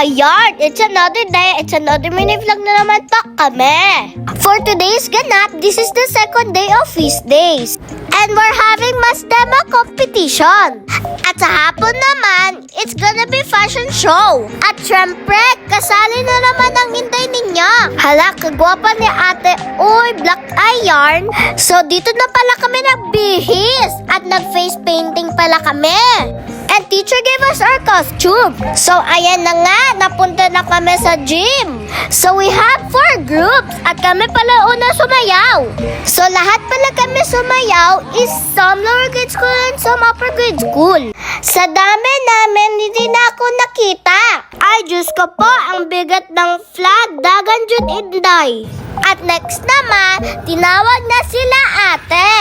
Ayan, it's another day, it's another mini vlog na naman po kami. For today's ganap, this is the second day of feast days. And we're having mass demo competition. At sa hapon naman, it's gonna be fashion show. At syempre, kasali na naman ang Inday ninyo. Hala, kagwapa ni ate. Uy, black eye yarn. So dito na pala kami nagbihis. At nag-face painting pala kami. And teacher gave us our costume. So ayan na nga, napunta na kami sa gym. So we have 4 groups. At kami pala una sumayaw. So lahat pala kami sumayaw is some lower grade school and some upper grade school. Sa dami namin, hindi na ako nakita. Ay, Diyos ko po, ang bigat ng flag, dagan jud Inday. At next naman, tinawag na sila ate.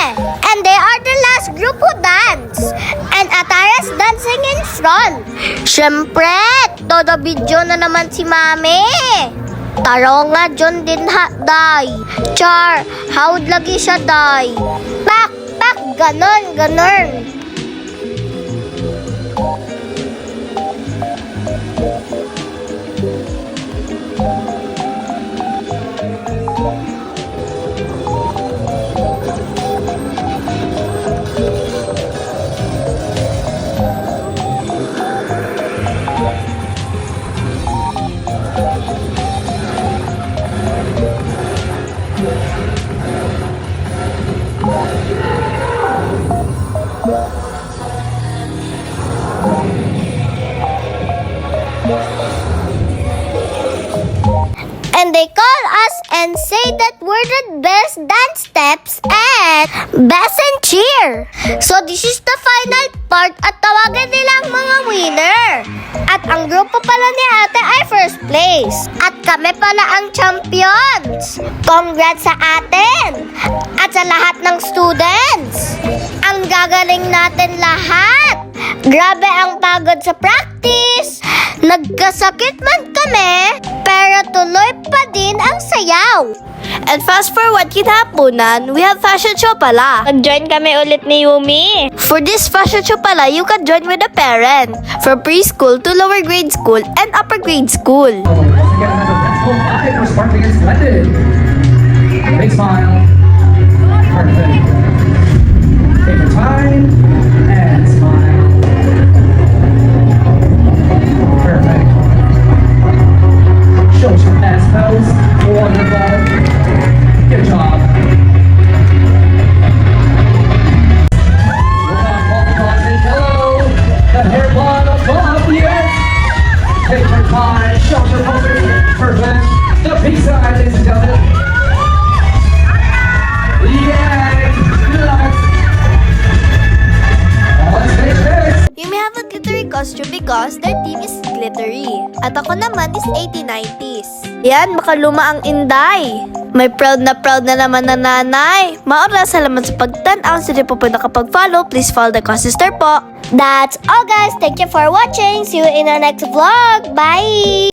And they are the last group who dance. And Atara's dancing in front. Syempre, todo video na naman si mami. Taro nga dyan din ha, day. Char, hawd lagi siya, day. Pak, ganon, ganon. And they call us and say that we're the best dance steps and best in cheer. So this is the final part at tawagan nilang mga winner. At ang grupo pala ni ate ay first place. At kami pala ang champions. Congrats sa atin! At sa lahat ng students. Ang gagaling natin lahat. Grabe ang pagod sa practice. Nagkasakit man kami, pero tuloy pa din ang sayaw. And fast forward kinahaponan, we have fashion show pala. Nag-join kami ulit ni Yumi. For this fashion show pala, you can join with a parent. From preschool to lower grade school and upper grade school. Sparkling and splendid. Big smile. Perfect. Take your time and smile. Perfect. Show some ass pose. Wonderful. Good job. Hello. The hair blonde above, yes. Take your time. Show your pose. Perfect. The pizza, ladies and gentlemen. Yay! Love it. On stage next. You may have a glittery costume because their theme is glittery. At ako naman is 80-90s. Yan, makaluma ang Inday. May proud na naman na nanay. Maura, salamat sa pagtanaw. Sa di po nakapag-follow, please follow the sister po. That's all guys. Thank you for watching. See you in the next vlog. Bye!